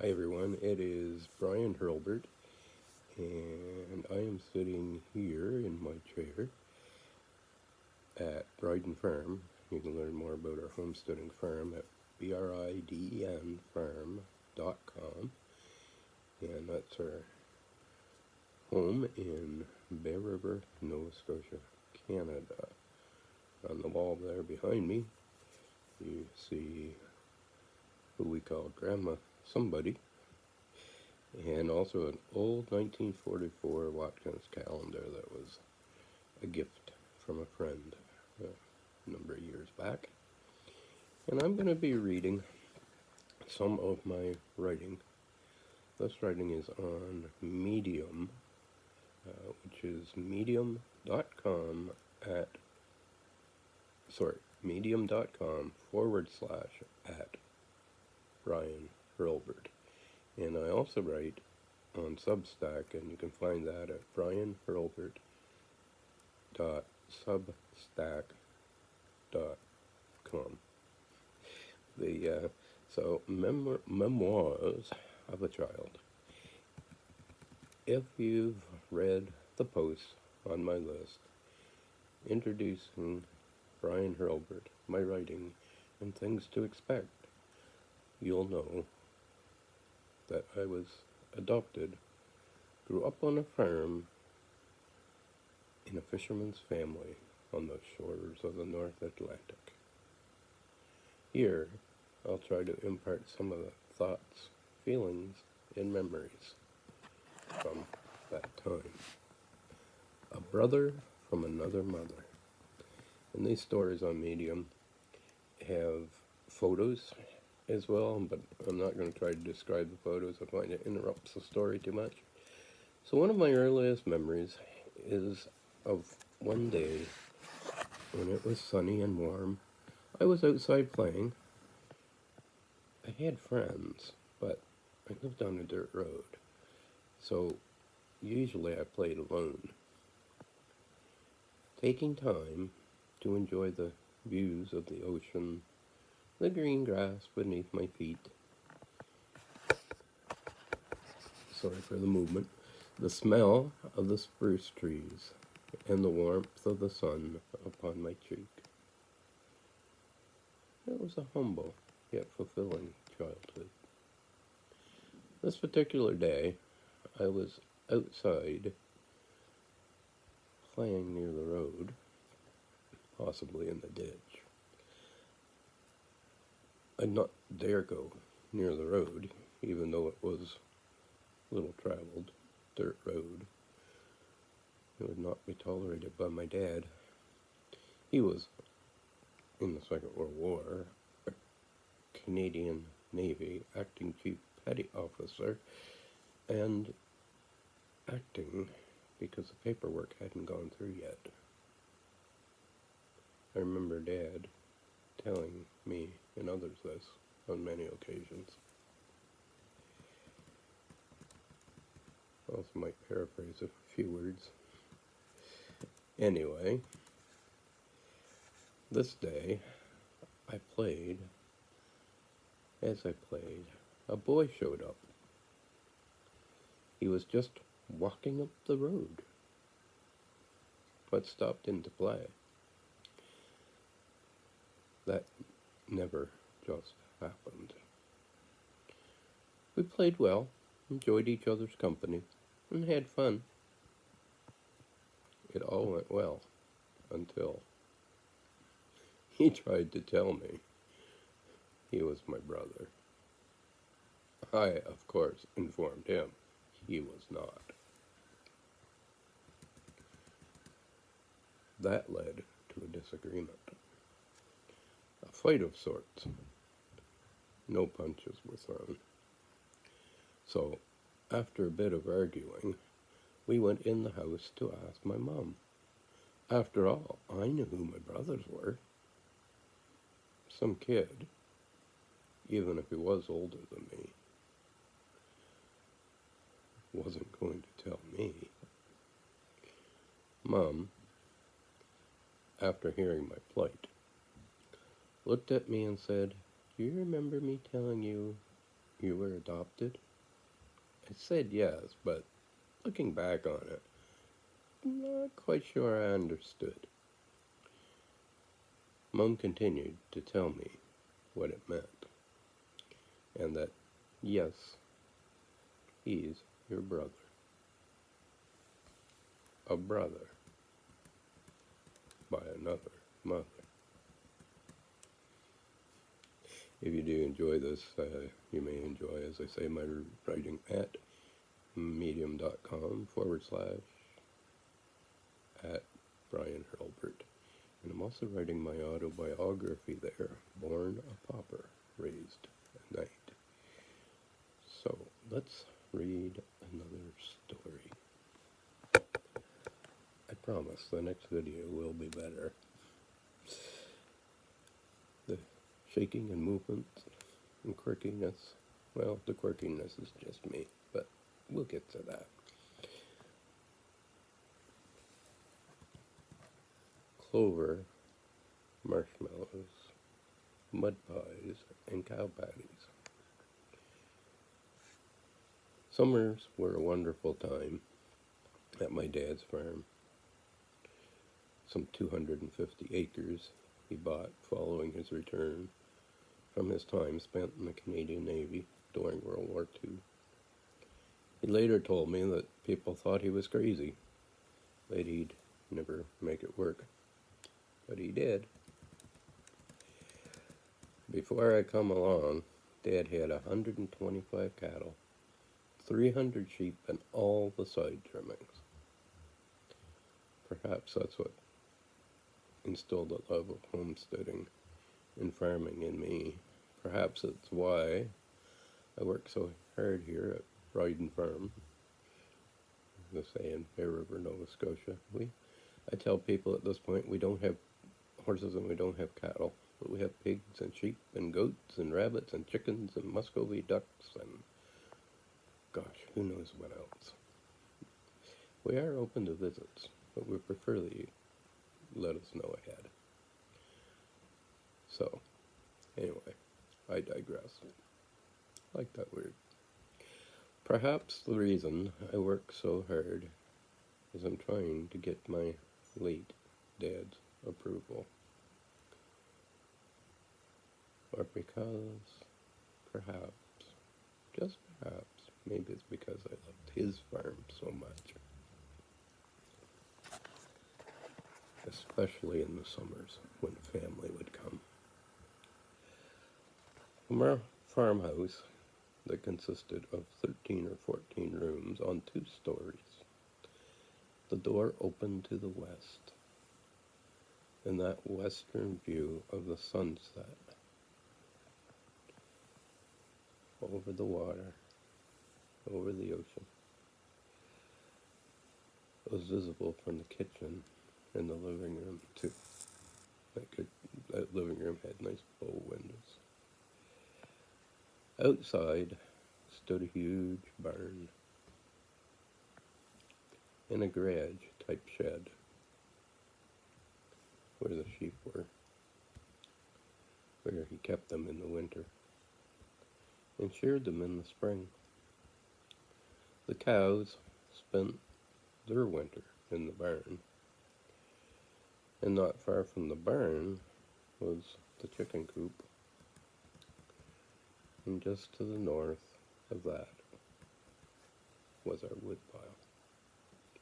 Hi everyone, it is Brian Hurlburt, and I am sitting here in my chair at Bryden Farm. You can learn more about our homesteading farm at bridenfarm.com, and that's our home in Bear River, Nova Scotia, Canada. On the wall there behind me, you see who we call Grandma Somebody, and also an old 1944 Watkins calendar that was a gift from a friend a number of years back. And I'm going to be reading some of my writing. This writing is on Medium, which is medium.com medium.com/at Brian Hurlburt. And I also write on Substack, and you can find that at brianhurlburt.substack.com. So memoirs of a child. If you've read the posts on my list introducing Brian Hurlburt, my writing, and things to expect, you'll know that I was adopted, grew up on a farm in a fisherman's family on the shores of the North Atlantic. Here, I'll try to impart some of the thoughts, feelings, and memories from that time. A brother from another mother. And these stories on Medium have photos as well, but I'm not going to try to describe the photos. I find it interrupts the story too much. So one of my earliest memories is of one day when it was sunny and warm. I was outside playing. I had friends, but I lived on a dirt road, so usually I played alone, taking time to enjoy the views of the ocean, the green grass beneath my feet. Sorry for the movement. The smell of the spruce trees and the warmth of the sun upon my cheek. It was a humble yet fulfilling childhood. This particular day, I was outside playing near the road, possibly in the ditch. I'd not dare go near the road, even though it was little traveled dirt road. It would not be tolerated by my dad. He was in the Second World War, a Canadian Navy acting chief petty officer, and acting because the paperwork hadn't gone through yet. I remember Dad telling me and others this on many occasions. I also might paraphrase a few words. Anyway, this day I played. As I played, a boy showed up. He was just walking up the road, but stopped in to play. That never just happened. We played well, enjoyed each other's company, and had fun. It all went well until he tried to tell me he was my brother. I, of course, informed him he was not. That led to a disagreement. A fight of sorts. No punches were thrown. So, after a bit of arguing, we went in the house to ask my mom. After all, I knew who my brothers were. Some kid, even if he was older than me, wasn't going to tell me. Mom, after hearing my plight, looked at me and said, "Do you remember me telling you you were adopted? I said yes, but looking back on it, I'm not quite sure I understood. Mom continued to tell me what it meant, and that, yes, he's your brother. A brother by another mother. If you do enjoy this, you may enjoy, as I say, my writing at medium.com/at Brian Hurlburt. And I'm also writing my autobiography there, Born a Pauper, Raised a Knight. So let's read another story. I promise the next video will be better. The shaking and movement and quirkiness, well, the quirkiness is just me, but we'll get to that. Clover, marshmallows, mud pies, and cow patties. Summers were a wonderful time at my dad's farm. Some 250 acres he bought following his return from his time spent in the Canadian Navy during World War II. He later told me that people thought he was crazy, that he'd never make it work. But he did. Before I come along, Dad had 125 cattle, 300 sheep, and all the side trimmings. Perhaps that's what instilled a love of homesteading and farming in me. Perhaps it's why I work so hard here at Bryden Farm, the say in Bear River, Nova Scotia. I tell people at this point we don't have horses and we don't have cattle, but we have pigs and sheep and goats and rabbits and chickens and Muscovy ducks and gosh, who knows what else. We are open to visits, but we prefer that you let us know ahead. So, anyway, I digress. I like that word. Perhaps the reason I work so hard is I'm trying to get my late dad's approval. Or because, perhaps, just perhaps, maybe it's because I loved his farm so much. Especially in the summers when family would come. From our farmhouse that consisted of 13 or 14 rooms on 2 stories, the door opened to the west, and that western view of the sunset over the water, over the ocean, was visible from the kitchen and the living room too. That living room had nice bow windows. Outside stood a huge barn and a garage type shed where the sheep were, where he kept them in the winter and sheared them in the spring. The cows spent their winter in the barn, and not far from the barn was the chicken coop, and just to the north of that was our wood pile,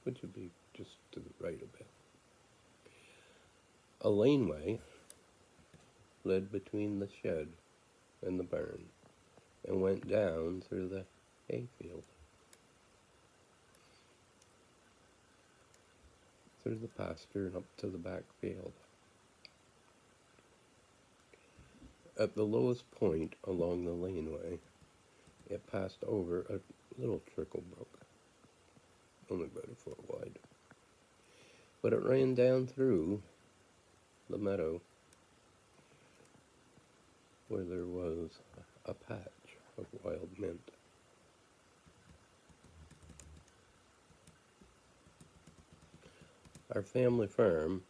which would be just to the right a bit. A laneway led between the shed and the barn and went down through the hayfield, through the pasture and up to the back field. At the lowest point along the laneway, it passed over a little trickle brook, only about a foot wide. But it ran down through the meadow where there was a patch of wild mint. Our family farm,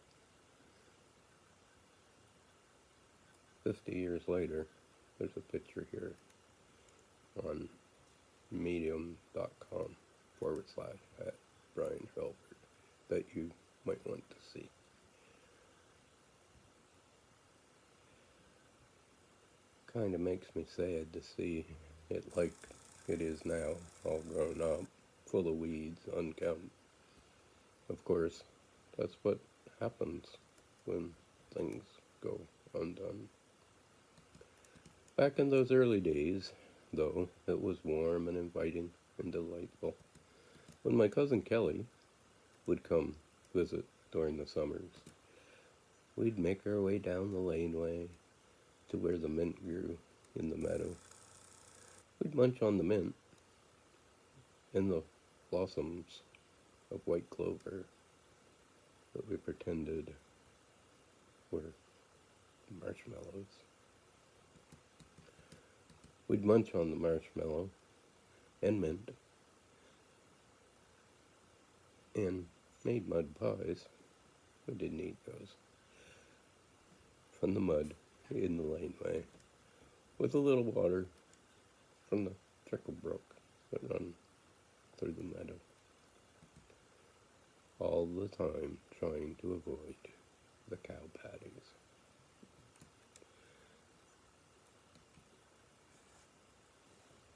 50 years later, there's a picture here, on medium.com/@Brian Hurlburt that you might want to see. Kind of makes me sad to see it like it is now, all grown up, full of weeds, unkempt. Of course, that's what happens when things go undone. Back in those early days, though, it was warm and inviting and delightful. When my cousin Kelly would come visit during the summers, we'd make our way down the laneway to where the mint grew in the meadow. We'd munch on the mint and the blossoms of white clover that we pretended were marshmallows. We'd munch on the marshmallow and mint and made mud pies. We didn't eat those. From the mud in the laneway with a little water from the trickle brook that run through the meadow. All the time trying to avoid the cow patties.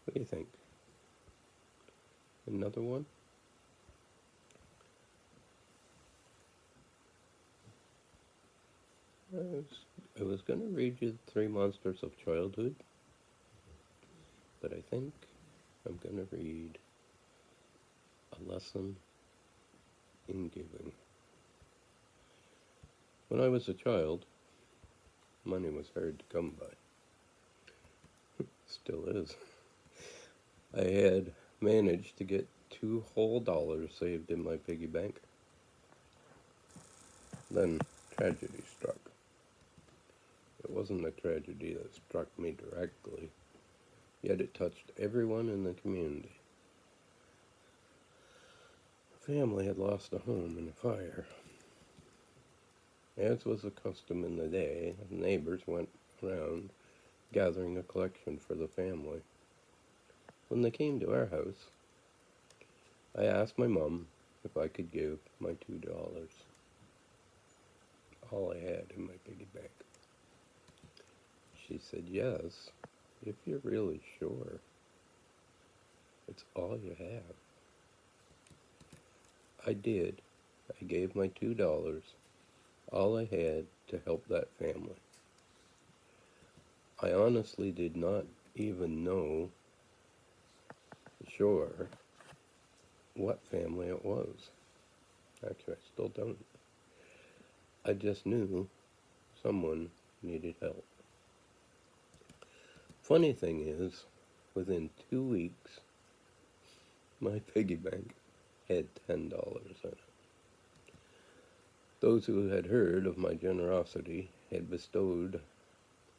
What do you think? Another one? I was going to read you the 3 Monsters of Childhood, but I think I'm going to read A Lesson in Giving. When I was a child, money was hard to come by. Still is. I had managed to get $2 whole saved in my piggy bank. Then tragedy struck. It wasn't a tragedy that struck me directly, yet it touched everyone in the community. A family had lost a home in a fire. As was the custom in the day, the neighbors went around gathering a collection for the family. When they came to our house, I asked my mom if I could give my $2, all I had in my piggy bank. She said, yes, if you're really sure. It's all you have. I did. I gave my $2, all I had to help that family. I honestly did not even know sure what family it was. Actually, I still don't. I just knew someone needed help. Funny thing is, within 2 weeks, my piggy bank had $10 in it. Those who had heard of my generosity had bestowed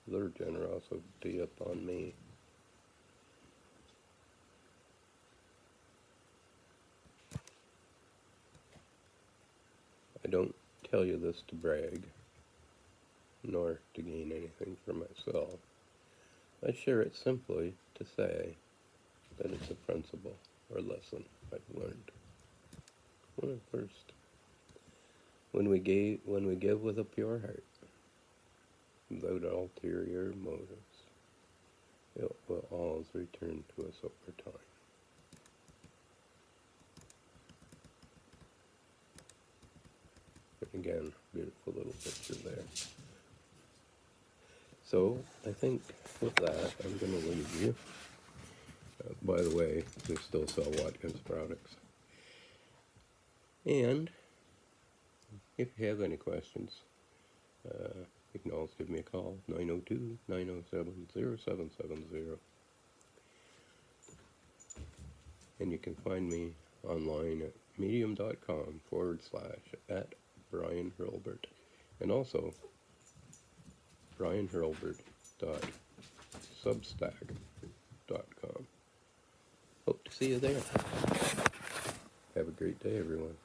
their generosity upon me. I don't tell you this to brag, nor to gain anything for myself. I share it simply to say that it's a principle or lesson I've learned. When we give with a pure heart, without ulterior motives, it will always return to us over time. And again, beautiful little picture there. So, I think with that, I'm going to leave you. By the way, we still sell Watkins products. And if you have any questions, you can always give me a call, 902-907-0770. And you can find me online at medium.com/@Brian Hurlburt. And also, brianhurlburt.substack.com. Hope to see you there. Have a great day, everyone.